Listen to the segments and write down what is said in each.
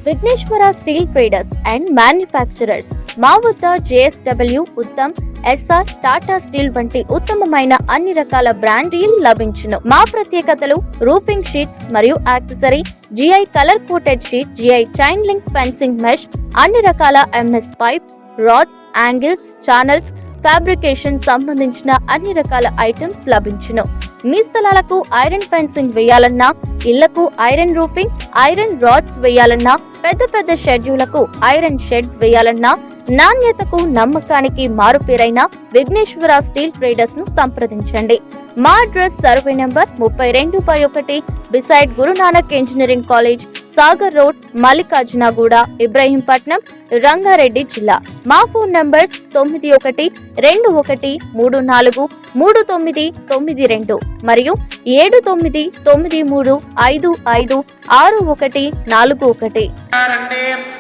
Vighneshwara steel traders and manufacturers. మా వద్ద JSW, Uttam, SR, Tata steel వంటి ఉత్తమమైన అన్ని రకాల బ్రాండీలు లభించును. మా ప్రత్యేకతలు రూఫింగ్ షీట్స్ మరియు accessory, GI colour coated sheet, GI chain link fencing mesh, అన్ని రకాల MS pipes, rods, angles, channels, fabrication సంబంధించిన అన్ని రకాల ఐటమ్స్ లభించును. మీ స్థలాలకు ఐరన్ ఫెన్సింగ్ వేయాలన్నా, ఇళ్లకు ఐరన్ రూఫింగ్, ఐరన్ రాడ్స్ వేయాలన్నా, పెద్ద పెద్ద షెడ్యూలకు ఐరన్ షెడ్ వేయాలన్నా, నాణ్యతకు నమ్మకానికి మారుపేరైన విఘ్నేశ్వర స్టీల్ ట్రేడర్స్ ను సంప్రదించండి. మా address survey number 32/1 beside Guru Nanak engineering college, Sagar road, Mallikarjunaguda, Ibrahimpatnam, Rangareddy జిల్లా. మా ఫోన్ నంబర్స్ 9134343992 మరియు 7993556141.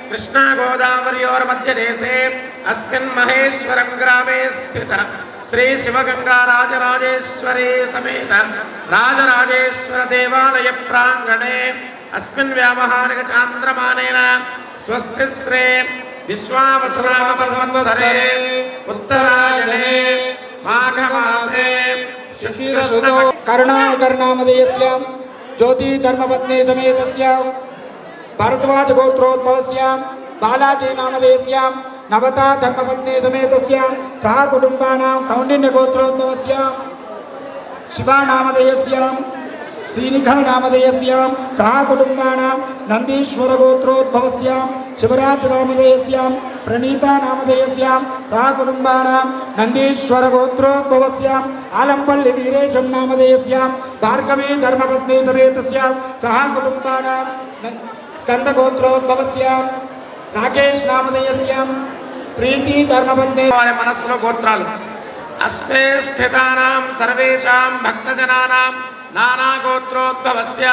కృష్ణా గోదావరియోర్ మధ్య దేశే అస్మిన్ మహేశ్వరం గ్రామే స్థిత శ్రీ శివగంగా రాజరాజేశ్వరీ సమేత రాజరాజేశ్వర దేవాలయ ప్రాంగణే అస్మిన్ వ్యావహారిక చాంద్రమానేన స్వస్తి శ్రీ విశ్వావసునామ సంవత్సరే ఉత్తరాయణే మాఘమాసే కరుణాకర్ణామదేయస్యాం జ్యోతి ధర్మపత్ని సమేతస్యాం భరద్వాజ గోత్రోద్భవస్యాం బాలాజీ నామదేయస్యాం నవతా ధర్మపత్ని సమేతస్యాం సహ కుటుంబానాం కౌండిన్య గోత్రోద్భవస్యాం శివా నామదేయస్యాం శ్రీనిఖా నామదేయస్యాం సహ కుటుంబానాం నందీశ్వర గోత్రోద్భవస్యాం శివరాజ్ నామదేయస్యాం ప్రణీతా నామదేయస్యాం సహ కుటుంబానాం నందీశ్వర గోత్రోద్భవస్యాం ఆలంపల్లి వీరేశం నామదేయస్యాం భార్గవీ ధర్మపత్ని సమేతస్యాం సహ కుటుంబానాం స్కంద గోత్రోద్భవస్యాం రాకేష్ నామదేయస్యాం ప్రీతి ధర్మపత్ని. వారి మనస్సులో గోత్రాలు అస్మే స్థితానాం సర్వేషాం భక్తజనానాం నానా గోత్రోద్భవస్య.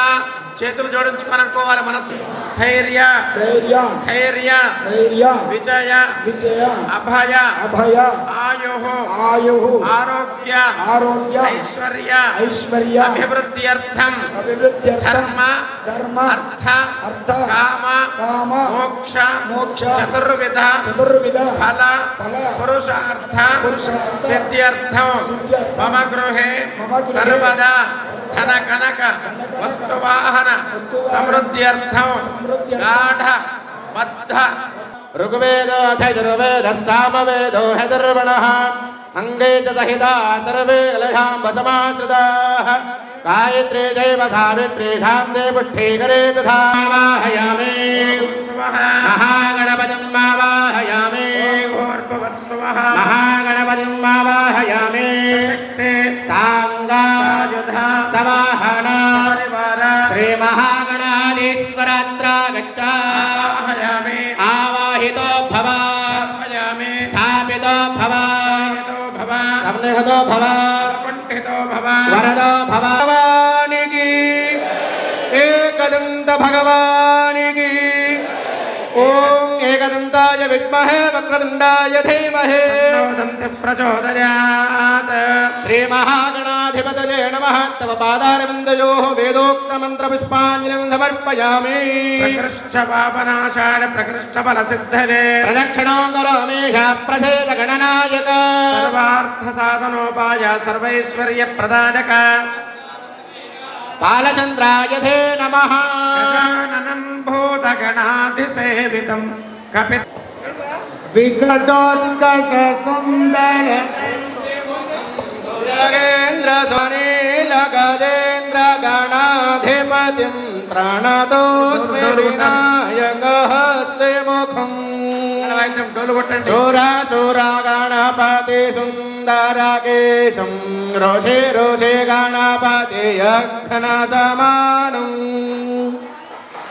చేతులు జోడించుకొని అనుకోవాలి మనస్సు. స్థైర్య ధైర్య విజయ అభయ ఆయు ఆరోగ్య ఐశ్వర్య అభివృద్ధ్యర్థం ధర్మ అర్థ కామ మోక్ష చతుర్విధ ఫల పురుషార్థ సిద్ధ్యర్థం మమ గృహే సర్వదా ధన కనక వస్తువాహన సమృద్ధ్యర్థం గాఢ బద్ధ. ఋగ్వేదో యజుర్వేద సామవేదో హైదర్వణః అంగే చ సహితా సర్వే కలశాంబ సమాశ్రితాః. గాయత్రీ చైవ సావిత్రీ శాంతే పుష్టీకరే తథా. వాహయామి మహాగణపతిం వాహయామి మహాగణపతిం వాహయామి సాంగాయుధ సవాహన శ్రీ మహాగణాధీశ్వరాత్ర గచ్చ. ఆవాహితో భవ స్థాపితో భవ సంనిహతో భవ వరదో భవ. భగవానికి ఏకదంత భగవానికి ఓం ఏకదంతాయ విద్మహే వక్రతుండాయ ధీమహి ప్రచోదయాత్. శ్రీ మహాగణాధిపతయే నమః. తవ పాదారవిందయోః వేదోక్త మంత్ర పుష్పాంజలిం సమర్పయామి. ప్రకృష్ట పాపనాశాయ ప్రకృష్ట ఫల సిద్ధయే ప్రదక్షిణం కరోమీశ ప్రసేద గణనాయక సర్వార్థ సాధనోపాయ సర్వైశ్వర్య ప్రదాయక బాలచంద్రాయ తే నమః. గజాననం భూతగణాధిసేవితం కపి వికటోత్కట సుందర గజేంద్ర స్వనీల గజేంద్ర గణాధిపతిం ప్రణతోస్మి వినాయకహస్తే ముఖం. సుర గణపతి సుందరకేశం రోషే రోషే గణపతి యక్షణ సమానం.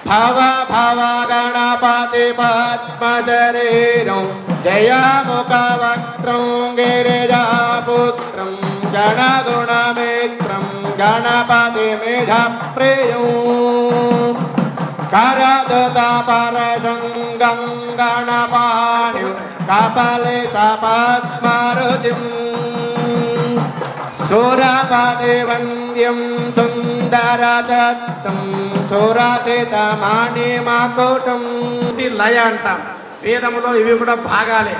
భవ భవ గణపతి పద్మశరీరం జయముఖవక్త్రం గిరిజాపుత్రం గణగుణమిత్రం గణపతి మిఢ ప్రియం. కరదత పరశంగం గణపాణి కపలిత పద్మరుచిం శూరపదే వంద్యం సుందరచత్తం సురచితమణిమకుటం. ఇది లయ అంటాం. వేదములో ఇవి కూడా భాగాలే.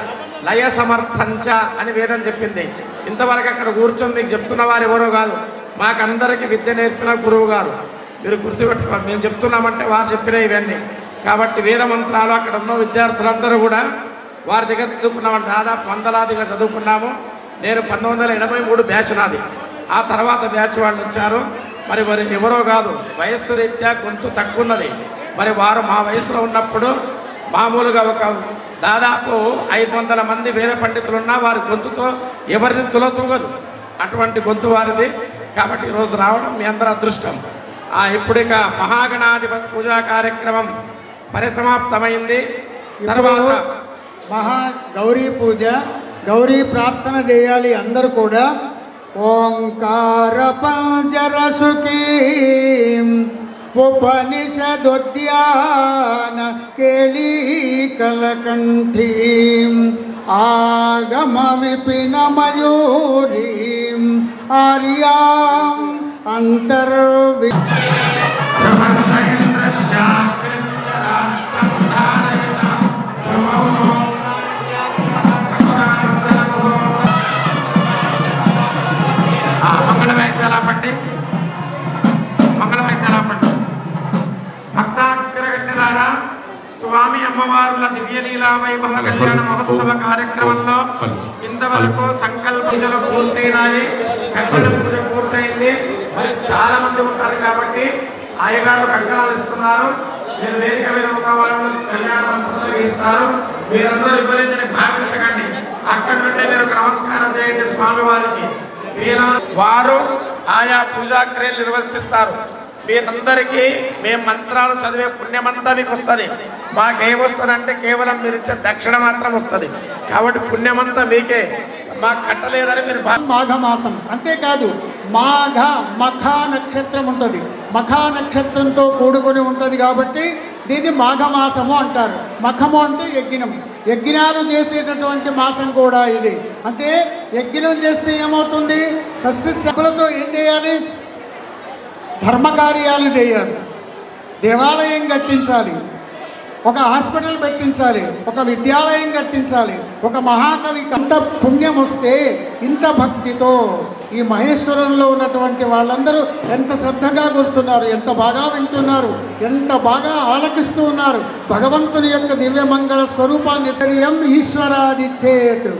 లయ సమర్థంచ అని వేదం చెప్పింది. ఇంతవరకు అక్కడ కూర్చొని మీకు చెప్తున్న వారు ఎవరో కాదు, మాకందరికీ విద్య నేర్పిన గురువు గారు. మీరు గుర్తుపెట్టుకోవాలి, మేము చెప్తున్నామంటే వారు చెప్పిన ఇవన్నీ. కాబట్టి వేద మంత్రాలు అక్కడ ఉన్న విద్యార్థులందరూ కూడా వారి దగ్గర చదువుకున్నాము. దాదాపు వందలాదిగా చదువుకున్నాము. నేను 1983 బ్యాచ్ నాది. ఆ తర్వాత బ్యాచ్ వాళ్ళు వచ్చారు. మరి ఎవరో కాదు, వయస్సు రీత్యా గొంతు తక్కువ ఉన్నది. మరి వారు మా వయసులో ఉన్నప్పుడు మామూలుగా ఒక దాదాపు 500 మంది వేద పండితులున్నా వారి గొంతుతో ఎవరిని తులతూగదు, అటువంటి గొంతు వారిది. కాబట్టి ఈరోజు రావడం మీ అందరి అదృష్టం. ఇప్పుడు ఇక మహాగణాధిపతి పూజా కార్యక్రమం పరిసమాప్తమైంది. తర్వాత మహా గౌరీ పూజ, గౌరీ ప్రార్థన చేయాలి అందరూ కూడా. ఓంకార పంజరసుకీం ఉపనిషదోద్యాన కేళీ కలకంఠీం ఆగమ విపిన మయూరీం ఆర్యాం అంతర్వి మంగళవాయిద్యాలాపండి, మంగళవాయిద్యాలాపండి. భక్తాగ్రగణ్యులారా, స్వామి అమ్మవారుల దివ్యలీలా వైభవ కళ్యాణ మహోత్సవ కార్యక్రమంలో ఇంతవరకు సంకల్ప పూజలు పూర్తయినాయి, కంకణ పూజ పూర్తయింది. మరి చాలా మంది ఉంటారు కాబట్టి అయ్యగారు కంకణాలు ఇస్తున్నారు. మీరు వేదిక మీద ఉన్న వాళ్ళు కళ్యాణం ఇస్తారు. మీరందరూ ఇవ్వలేదని భావించకండి. అక్కడి నుండి మీరు నమస్కారం చేయండి స్వామి వారికి. వారు ఆయా పూజా క్రియలు నిర్వర్తిస్తారు. మీరందరికీ మేము మంత్రాలు చదివే పుణ్యమంతా మీకు వస్తుంది. మాకేమొస్తుంది అంటే కేవలం మీరు ఇచ్చే దక్షిణ మాత్రం వస్తుంది. కాబట్టి పుణ్యమంతా మీకే, మాకు కట్టలేదని మీరు మాఘమాసం. అంతేకాదు మఖా నక్షత్రం ఉంటుంది. మఖా నక్షత్రంతో కూడుకొని ఉంటుంది కాబట్టి దీన్ని మాఘమాసము అంటారు. మఖము అంటే యజ్ఞం, యజ్ఞాలు చేసేటటువంటి మాసం కూడా ఇది. అంటే యజ్ఞం చేస్తే ఏమవుతుంది? సస్యశుభ్రతో ఏం చేయాలి? ధర్మకార్యాలు చేయాలి, దేవాలయం కట్టించాలి, ఒక హాస్పిటల్ పెట్టించాలి, ఒక విద్యాలయం కట్టించాలి, ఒక మహాకవి. అంత పుణ్యం వస్తే ఇంత భక్తితో ఈ మహేశ్వరంలో ఉన్నటువంటి వాళ్ళందరూ ఎంత శ్రద్ధగా కూర్చున్నారు, ఎంత బాగా వింటున్నారు, ఎంత బాగా ఆలకిస్తూ ఉన్నారు. భగవంతుని యొక్క దివ్యమంగళ స్వరూపాన్ని ఈశ్వరాది చేత్,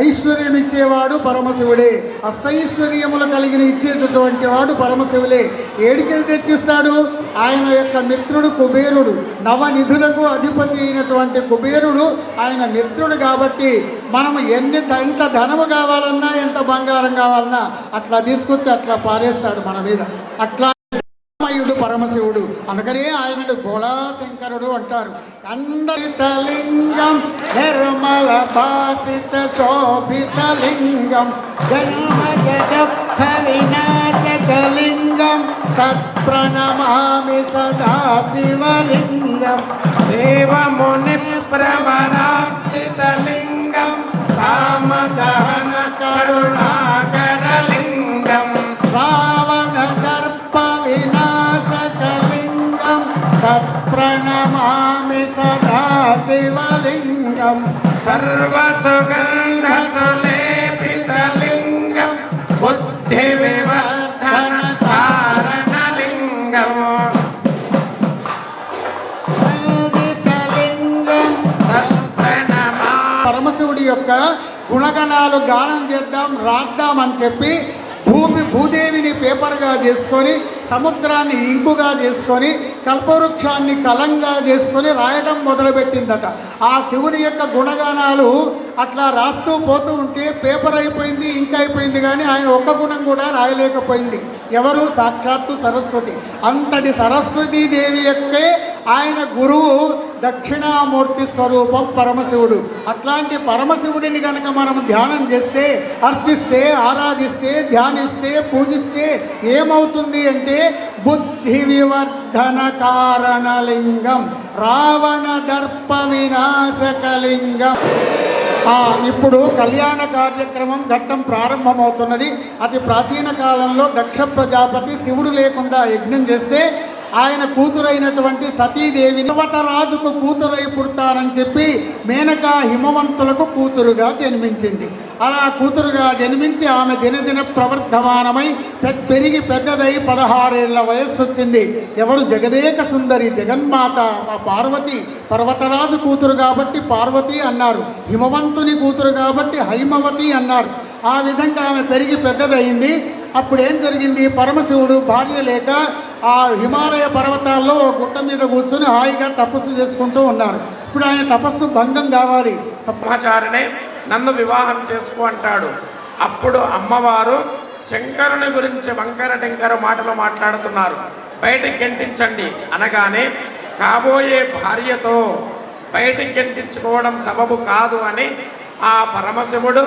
ఐశ్వర్యం ఇచ్చేవాడు పరమశివుడే. అష్టైశ్వర్యములు కలిగిన ఇచ్చేటటువంటి వాడు పరమశివులే. ఏడికెళ్ళి తెచ్చిస్తాడు? ఆయన యొక్క మిత్రుడు కుబేరుడు, నవనిధులకు అధిపతి అయినటువంటి కుబేరుడు ఆయన మిత్రుడు. కాబట్టి మనం ఎంత ధనము కావాలన్నా, ఎంత బంగారం కావాలన్నా అట్లా తీసుకొచ్చి అట్లా పారేస్తాడు మన మీద. అట్లా మయుడు పరమశివుడు. అందుకనే ఆయనను భోళాశంకరుడు అంటారు. కందలింగం నిర్మల భాసిత శోభితలింగం జన్మ జగత్థ వినాశకలింగం తత్ప్రణమామి సదా శివలింగం దేవముని ప్రవరార్చితలింగం రామదహన కరుణాకరలింగం రావణ దర్ప వినాశకలింగం తత్ప్రణమామి సదా శివలింగం సర్వసుగంధ సులేపితలింగం బుద్ధి వివర్ధన కారణలింగం పరమశివుడి యొక్క గుణగణాలు గానం చేద్దాం, రాద్దాం అని చెప్పి భూదేవిని పేపర్గా చేసుకొని, సముద్రాన్ని ఇంకుగా చేసుకొని, కల్పవృక్షాన్ని కలంగా చేసుకొని రాయడం మొదలుపెట్టిందట. ఆ శివుని యొక్క గుణగానాలు అట్లా రాస్తూ పోతూ ఉంటే పేపర్ అయిపోయింది, ఇంక్ అయిపోయింది, కానీ ఆయన ఒక్క గుణం కూడా రాయలేకపోయింది. ఎవరు? సాక్షాత్తు సరస్వతి. అంతటి సరస్వతీదేవి యొక్కే ఆయన గురువు దక్షిణామూర్తి స్వరూపం పరమశివుడు. అట్లాంటి పరమశివుడిని కనుక మనం ధ్యానం చేస్తే, అర్చిస్తే, ఆరాధిస్తే, ధ్యానిస్తే, పూజిస్తే ఏమవుతుంది అంటే బుద్ధి వివర్ధన కారణలింగం రావణ దర్ప వినాశకలింగం ఇప్పుడు కళ్యాణ కార్యక్రమం ఘట్టం ప్రారంభమవుతున్నది. అతి ప్రాచీన కాలంలో దక్ష ప్రజాపతి శివుడు లేకుండా యజ్ఞం చేస్తే ఆయన కూతురైనటువంటి సతీదేవి పర్వతరాజుకు కూతురై పుడతానని చెప్పి మేనక హిమవంతులకు కూతురుగా జన్మించింది. అలా కూతురుగా జన్మించి ఆమె దినదిన ప్రవర్ధమానమై పెరిగి పెద్దదై 16 ఏళ్ల వయస్సు వచ్చింది. ఎవరు? జగదేక సుందరి జగన్మాత పార్వతి. పర్వతరాజు కూతురు కాబట్టి పార్వతి అన్నారు, హిమవంతుని కూతురు కాబట్టి హైమవతి అన్నారు. ఆ విధంగా ఆమె పెరిగి పెద్దదయింది. అప్పుడేం జరిగింది? పరమశివుడు భార్య లేక ఆ హిమాలయ పర్వతాల్లో గుట్ట మీద కూర్చొని హాయిగా తపస్సు చేసుకుంటూ ఉన్నారు. ఇప్పుడు ఆయన తపస్సు భంగం కావాలి. బ్రహ్మచారినే నన్ను వివాహం చేసుకో అంటాడు. అప్పుడు అమ్మవారు శంకరుని గురించి వంకర టెంకర మాటలు మాట్లాడుతున్నారు, బయటికి గెంటించండి అనగానే కాబోయే భార్యతో బయటికి గెంటించుకోవడం సబబు కాదు అని ఆ పరమశివుడు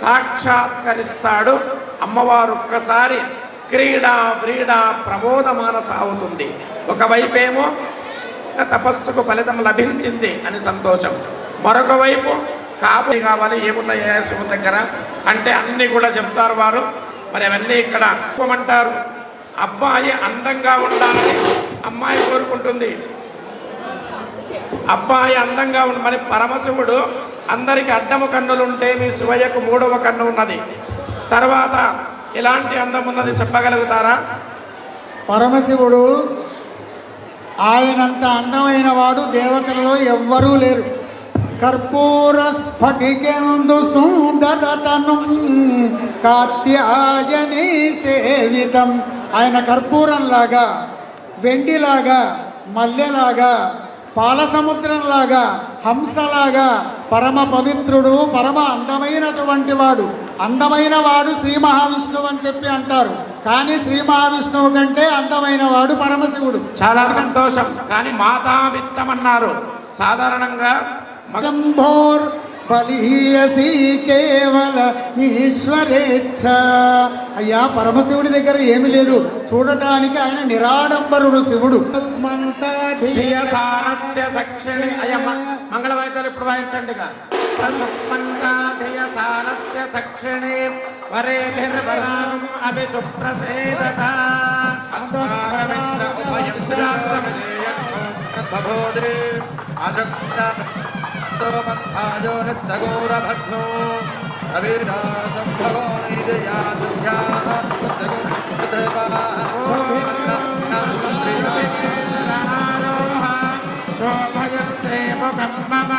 సాక్షాత్కరిస్తాడు. అమ్మవారు ఒక్కసారి క్రీడా వ్రీడా ప్రబోధమాన సాగుతుంది. ఒకవైపేమో తపస్సుకు ఫలితం లభించింది అని సంతోషం, మరొక వైపు కావాలి ఏమున్నాయా శివుని దగ్గర అంటే అన్నీ కూడా చెప్తారు వారు. మరి అవన్నీ ఇక్కడ చెప్పమంటారు. అబ్బాయి అందంగా ఉండాలని అమ్మాయి కోరుకుంటుంది. అబ్బాయి అందంగా మరి పరమశివుడు అందరికి అడ్డము కన్నులుంటే మీ శివయ్యకు 3వ కన్ను ఉన్నది. తర్వాత ఎలాంటి అందం ఉన్నది చెప్పగలుగుతారా? పరమశివుడు ఆయనంత అందమైన వాడు దేవతలలో ఎవ్వరూ లేరు. కర్పూర స్ఫటికెందు సుందరతనం కాత్యాయని సేవితం. ఆయన కర్పూరంలాగా, వెండిలాగా, మల్లెలాగా, పాలసముద్రంలాగా, హంసలాగా పరమ పవిత్రుడు, పరమ అందమైనటువంటి వాడు. అందమైన వాడు శ్రీ మహావిష్ణువు అని చెప్పి అంటారు, కానీ శ్రీ మహావిష్ణువు కంటే అందమైన వాడు పరమశివుడు. చాలా సంతోషం. కానీ మాతావిత్తం అన్నారు. సాధారణంగా మగంభోర్ బలీయసి కేవల ఈశ్వరేచ్ఛ. అయ్యా పరమశివుడి దగ్గర ఏమి లేదు, చూడటానికి ఆయన నిరాడంబరుడు శివుడు. మంగళ వాయిద్యాలు ఇప్పుడు వాయించండి. పంథాజో నిస్సగోరభద్రో అవిరాసం భగోనిదయాసుధ్యా శోభయంత్రే ముఖం మమ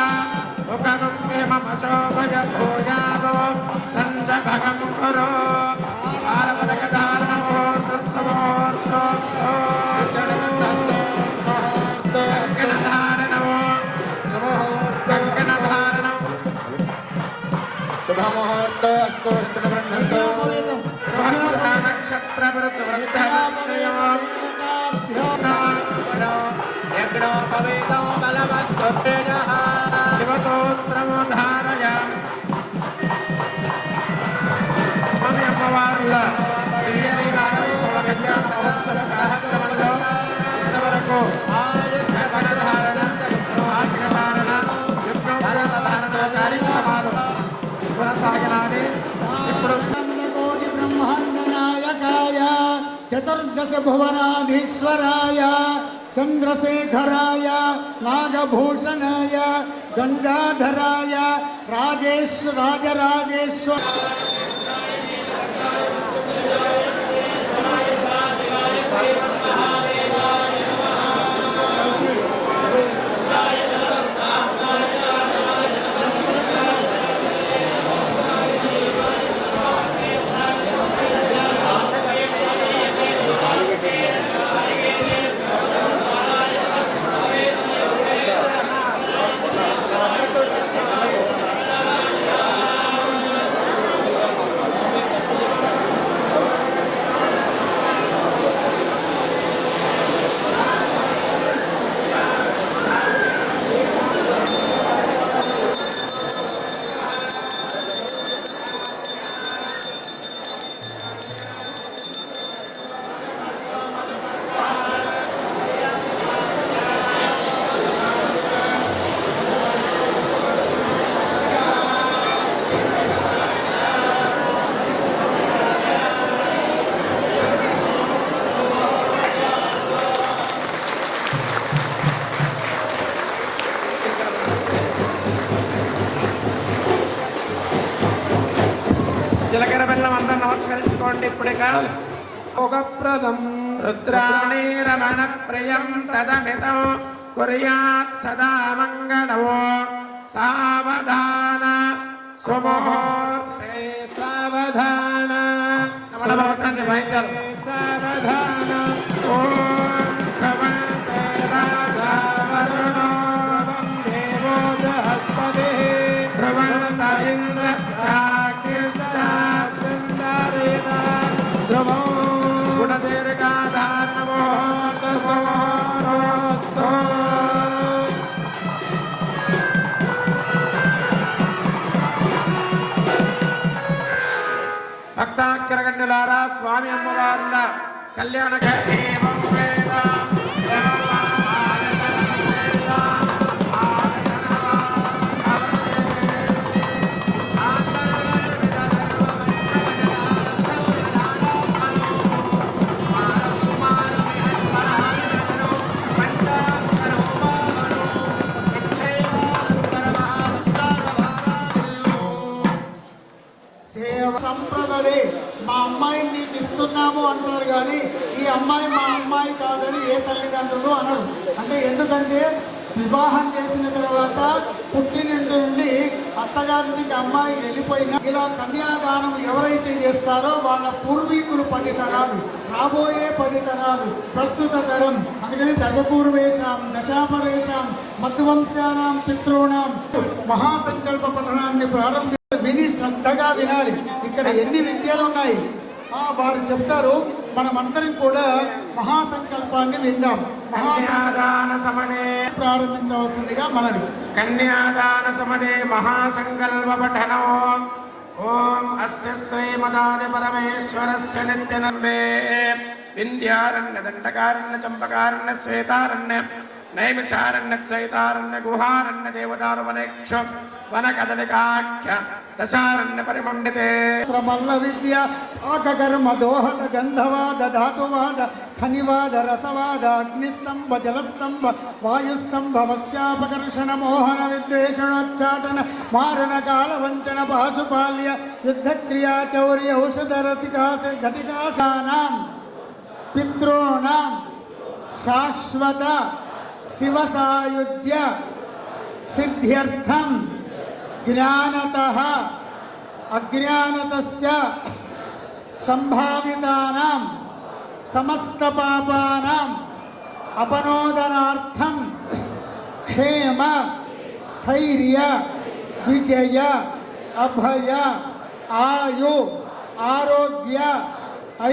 ముఖం మమ శోభయ భోజాదో సంజభగం కురో కార్యక్రమాలు కొనసాగినాలి. ఇప్పుడు బ్రహ్మాండనాయకాయ చతుర్దశ భువనాధీశ్వరాయ చంద్రశేఖరాయ నాగభూషణాయ గంగాధరాయ రాజరాజేశ్వర తీసుకోండి ఇప్పుడిక భోగప్రదం రుద్రాణి రమణ ప్రియం తదమితం కుర్యాత్ సదా మంగళమో సావధాన శుభముహూర్తే సావధాన నమః వైద్యులు సావధాన ఓం భవంతే రాజా వరుణో దేవో బృహస్పతి ధ్రువంత ఇంద్రశ్చాగ్నిశ్చ ధ్రువం గుణదీర్ఘాధారణమోస్తు భక్తాగ్రగణ్యులారా స్వామి అమ్మవార్ల కళ్యాణ సంప్రదలే మా అమ్మాయిని నీకు ఇస్తున్నాము అంటారు కానీ ఈ అమ్మాయి మా అమ్మాయి కాదని ఏ తల్లిదండ్రులు అనరు. అంటే ఎందుకంటే వివాహం చేసిన తర్వాత పుట్టినింటి నుండి అత్తగారింటికి అమ్మాయి వెళ్ళిపోయినా ఇలా కన్యాదానం ఎవరైతే చేస్తారో వాళ్ళ పూర్వీకులు 10 తరాలు, రాబోయే 10 తరాలు, ప్రస్తుత తరం. అందుకని దశపూర్వేషాం దశాపరేషాం మధ్వంశానాం పితॄణాం మహాసంకల్ప పఠనాన్ని విని శ్రద్ధగా వినాలి. ఇక్కడ ఎన్ని విద్యలు ఉన్నాయి వారు చెప్తారు. మనమందరం కూడా మహాసంకల్పాన్ని విందాం. కన్యాదాన సమనే ప్రారంభించవలసిందిగా మనవి. కన్యాదాన సమనే మహాసంకల్ప పఠనో ఓం అస్య శ్రీమదాది పరమేశ్వరస్య నిత్యనందే వింధ్యారణ్య దండకారణ్య చంపకారణ్య శ్వేతారణ్య నైమిషారణ్య ద్వైతారణ్య గుహారణ్య దేవదారువనేక్ష వన కదలికాఖ్య దశారణ్య పరిమండితే మల్ల విద్య ఆకకర్మ దోహద గంధవాద ధాతువాద ఖనివాద రసవాద అగ్నిస్తంభ జలస్తంభ వాయుస్తంభ వశ్యాపకర్షణ మోహన విద్వేషణోచ్చాటన మారణ కాల వంచన పాశుపాల్య యుద్ధక్రియా చౌర్య ఔషధ రసికాస ఘటికాసానాం పితॄణాం శాశ్వత శివ సాయుజ్య సిద్ధ్యర్థం జ్ఞానతః అజ్ఞానతశ్చ సంభావితానాం సమస్త పాపానాం అపనోదనార్థం క్షేమ స్థైర్య విజయ అభయ ఆయు ఆరోగ్య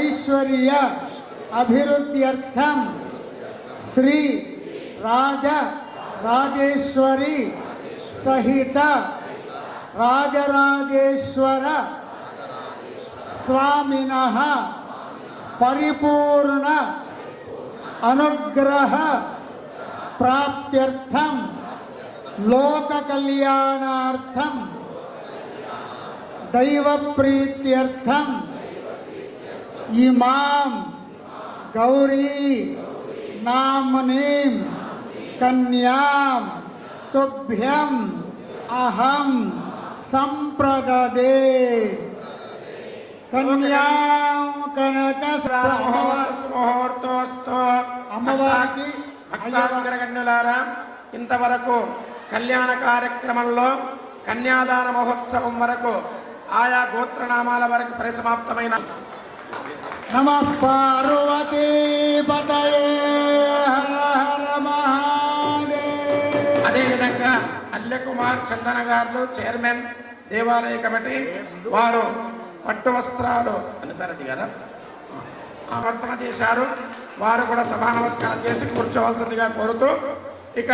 ఐశ్వర్య అభివృద్ధ్యర్థం శ్రీ రాజ రాజేశ్వరి సహిత రాజరాజేశ్వర స్వామినః పరిపూర్ణ అనుగ్రహ ప్రాప్త్యర్థం లోక కళ్యాణార్థం దైవ ప్రీత్యర్థం ఇమాం గౌరీ నామ్నీం కన్యాం తుభ్యం అహం సంప్రదదే. కన్యాం కనక ముహూర్తోస్తు అమ్మవారికి భక్తాగ్రగణ్యులారా, ఇంతవరకు కళ్యాణ కార్యక్రమంలో కన్యాదాన మహోత్సవం వరకు ఆయా గోత్రనామాల వరకు పరిసమాప్తమైన నమః పార్వతీ పతయే హర హర మహాదేవ్. అదేవిధంగా అల్లెకుమార్ చందన గారు చైర్మన్ దేవాలయ కమిటీ వారు పట్టు వస్త్రాలు అనితారెడ్డి గారు సమర్పణ చేశారు. వారు కూడా సభా నమస్కారం చేసి కూర్చోవలసిందిగా కోరుతూ, ఇక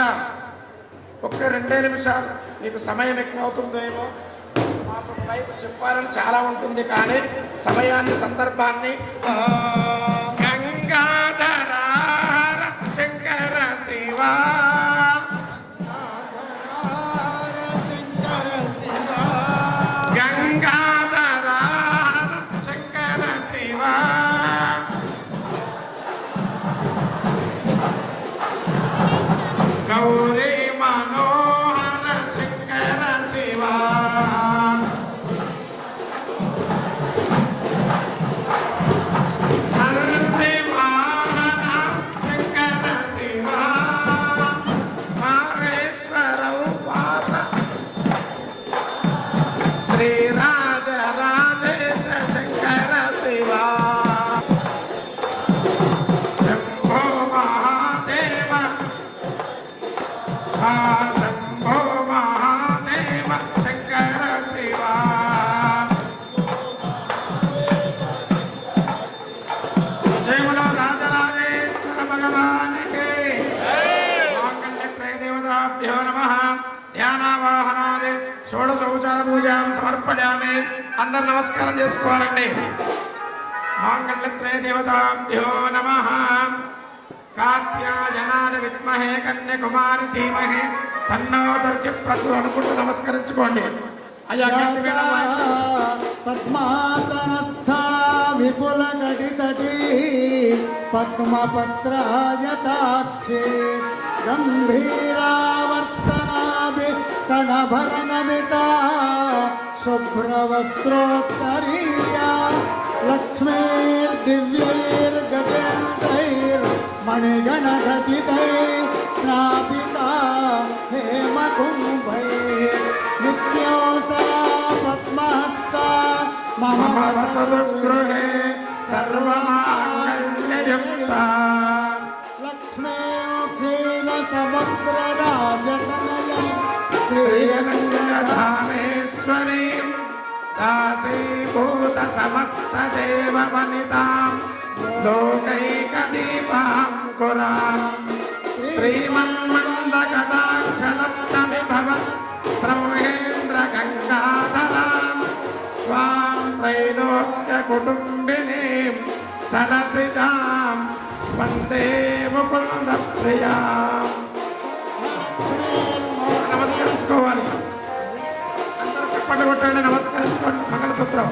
ఒక్క 2 నిమిషాలు మీకు సమయం ఎక్కువ అవుతుందేమో, మాకు వైపు చెప్పాలని చాలా ఉంటుంది కానీ సమయాన్ని సందర్భాన్ని గంగాధర శంకర శివా గంగాధర శంకర శివా గౌరీ మనోహర శంకర శివా భగవానికి మాంగళ్యత్రయ దేవతాభ్యో నమః. ధ్యానావాహనాది షోడశోపచార పూజాం సమర్పయామి. అందరు నమస్కారం చేసుకోవాలండి. మాంగళ్యత్రయ దేవతాభ్యో నమః. కాత్యాయనాయ విద్మహే కన్యకుమారి ధీమహి తన్నో దుర్గి ప్రసు అనుకుంటూ నమస్కరించుకోండి. అయ్యా పద్మాసనస్థా విపుల గడితటి పద్మపత్రాయతాక్షే గంభీరావర్తనాభి స్తనభరణమిత శుభ్రవస్త్రోత్తరీయా లక్ష్మీర్దివ్యైర్గజేంద్రైర్మణిగణఖచితై స్నాపితా హేమకుంభై నిత్యోసా పద్మహస్తా మమ వసతుగృహే సర్వమాంగళ్యయుక్తా లక్ష్మీక్షీణ సమగ్రరాజతనయ శ్రీరంగధామేశ్వరీం దాసీభూత సమస్త దేవవనితాం లోకైకదీపాం కురాం శ్రీమన్మందకటాక్షలబ్ధవిభవత్ బ్రహ్మేంద్ర గంగాధరాం త్వాం త్రైలోక్య కుటుంబినీం సరసిజాం వందే ముకుంద ప్రియాం. నమస్కరించుకోవాలి. అందరూ చప్పట్లు కొట్టండి. నమస్కరించుకోండి. మంగళసూత్రం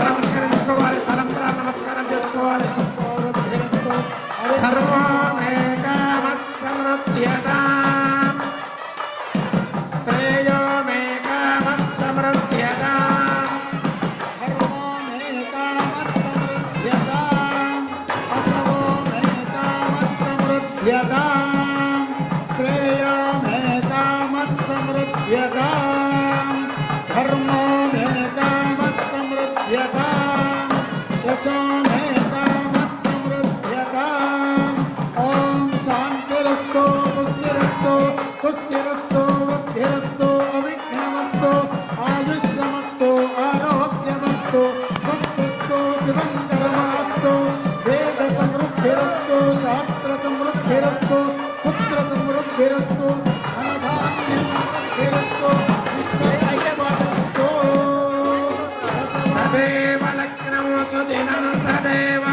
నమస్కరించుకోవాలి. పరంపర నమస్కారం చేసుకోవాలి. సర్వమేకమస్సమృద్ధ్యతాం శ్రేయో మేకమస్సమృద్ధ్యతాం శ్రేయోమేకామస్సమృద్ధ్యతాం ధర్మోమేకామస్సమృద్ధ్యతాం యశోమేకామస్సమృద్ధ్యతాం. ఓం శాంతిరస్తో పుష్టిరస్తో పుష్టిరస్తో వృద్ధిరస్తో అవిఘ్నమస్తో ఆయుష్యమస్తో ఆరోగ్యమస్తో స్వస్థస్తో శివంకరమాస్తో వేద సమృద్ధిరస్తో శాస్త్ర సమృద్ధిరస్తో పుత్ర సమృద్ధిరస్తో ధనధాన్య సమృద్ధిరస్తో పుష్పైకపాదస్తో తదేవ లగ్నో సుదినం తదేవ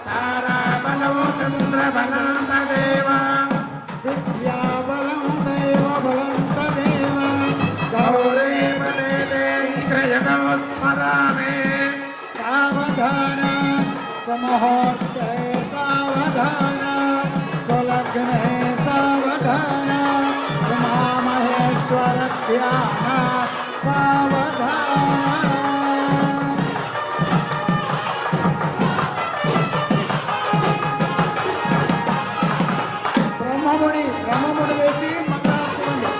తారాబలో చంద్రబలం తదేవ విద్యాబలం దైవ బలం తదేవ గౌరేవ దేదేంద్రయగో స్మరామి. సావధాన సమహూర్తే సావధాన స్వలగ్నే సావధాన ఉమామహేశ్వర ధ్యాన సావధాన. బ్రహ్మముడి వేసి మంగళార్తులండి.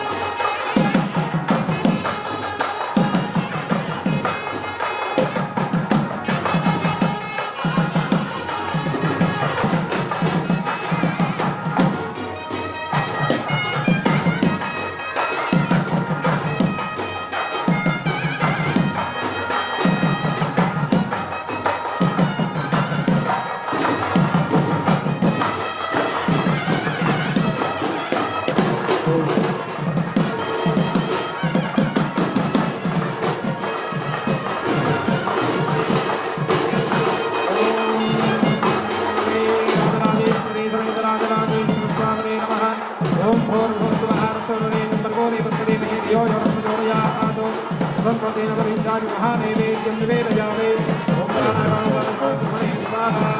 శ్రీనవరించాది మహానైవేద్యం నివేదయామి ఓం ప్రాణాయామమనే స్వాహా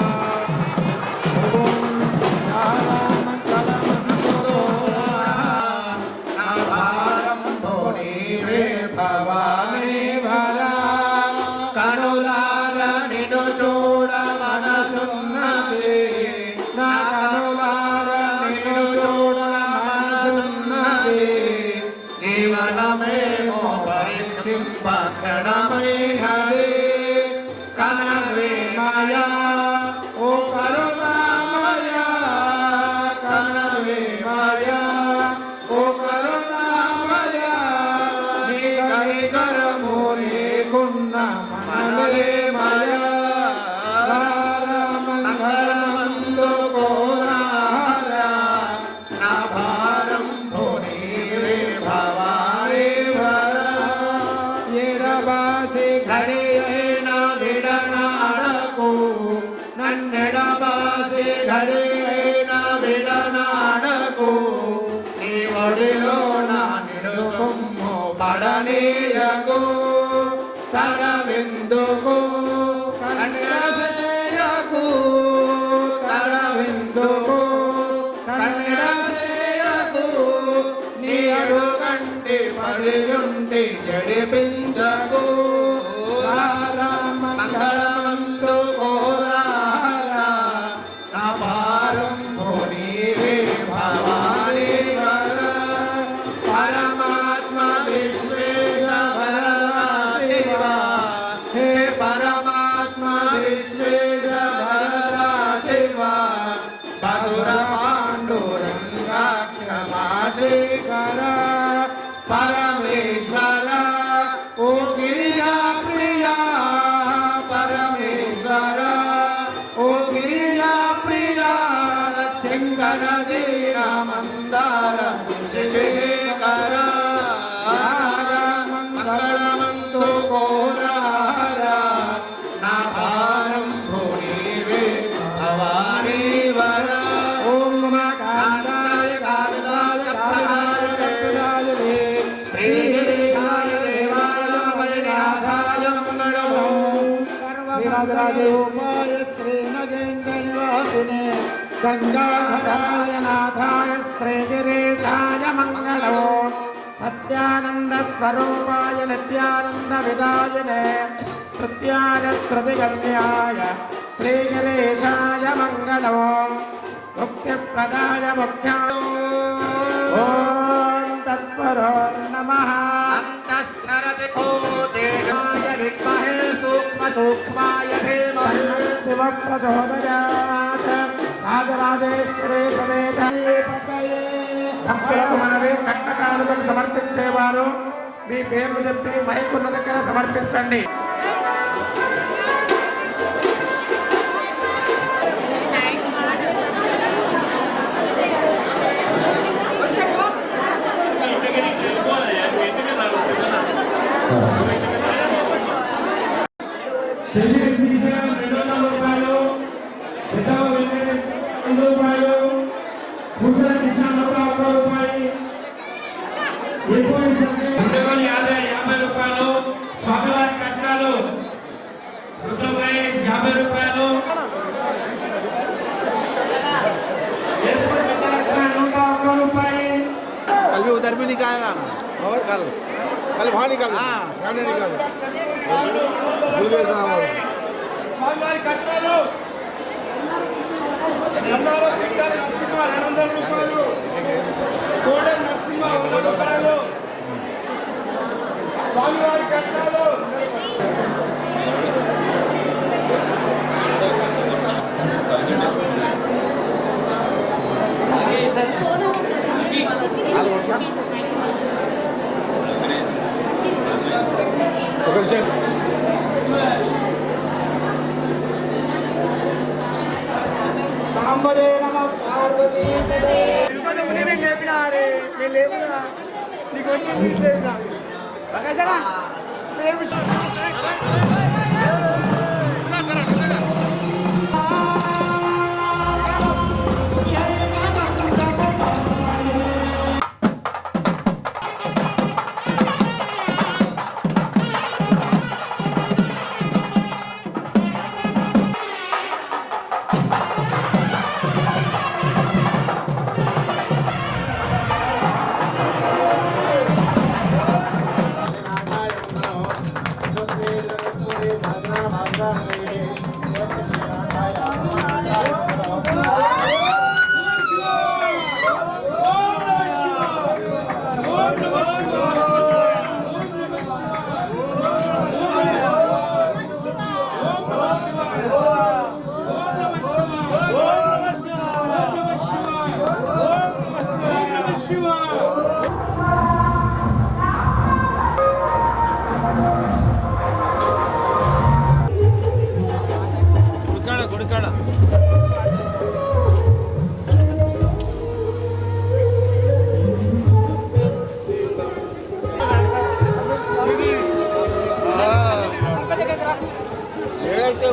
ఓం భవానీ వరా కనులార నిన్ను చూడ మనసున్నది నా కనులార నిన్ను చూడ మనసున్నది జీవనమేమో పరీక్షింప క్షణమైనది కనవే మాయా ఓ కరుణామయ కనవే మాయా ఓ కరుణామయ నీ కనికరము లేకున్న మనలే మాయా మంగళమందు కోరారా నా భారం భునీవే భవానీ వరా ఏడబాసి ఘడియైన విడనాడకు నన్నెడబాసి ఘడియైన విడనాడకు నీ ఒడిలో నా నిలుకొమ్ము పడనీయకు తరవిందుకు కన్యసేయకు తరవిందుకు కన్యసేయకు నీ అడుగంటి పడియుంటి జడిపించకు మంగళమందు కోరారా నా పారం భునీవే భవానీ వరా పరమాత్మ విశ్వేశ వరదా శివ హే పరమాత్మ విశ్వేశ వరదా శివ బసుర పాండురంగాక్షమాశేఖర పరమేశ్వర ఓ గిరిజా ప్రియా పరమేశ్వర ఓ గిరిజా ప్రియా శంకర దీన మందార శేఖర మంగళమందు కోరారా నా భారం భునీవే భవానీ వరా ఓం నమ కాంతాయ కారదాయ ప్రదాయ కాంతాయ శ్రీగిరిధాయ దేవాయ వైనాథాయ మంగళం శ్రీరాజరాజోపాయ శ్రీనగేంద్ర నివాసినే గంగాధరాయ నాథాయ శ్రీగిరీశాయ మంగళం సత్యానంద స్వరూపాయ నిత్యానంద విదాయనే స్తుత్యాయ శ్రుతిగమ్యాయ శ్రీగిరీశాయ మంగళం ముఖ్యప్రదాయ ముఖ్యాయ ఓం తత్పరోర్నమః అంతశ్చరతి భూతేజాయ విద్మహే సూక్ష్మ సూక్ష్మాయ ధీమహి శివ ప్రచోదయాత్ రాజరాజేశ్వరి సమేత భక్తులకు మనవి కట్టకానుకలు సమర్పించేవారు మీ పేర్లు చెప్పి మైకున్న దగ్గర సమర్పించండి. స్వామివారి కట్నాలు 50 రూపాయలు कल भी उधर भी निकालना और कल कल वहाँ निकाल यहाँ नहीं निकाल भूल गए साहब స్వామివారి కట్నాలు 200 రూపాయలు కోడె నరసింహ 100 రూపాయలు స్వామివారి కట్నాలు సాంబరే నమ పార్వతీ లేపినారే లేవునా నీకు వచ్చి లేపినా గుడికాడ ఏడైతే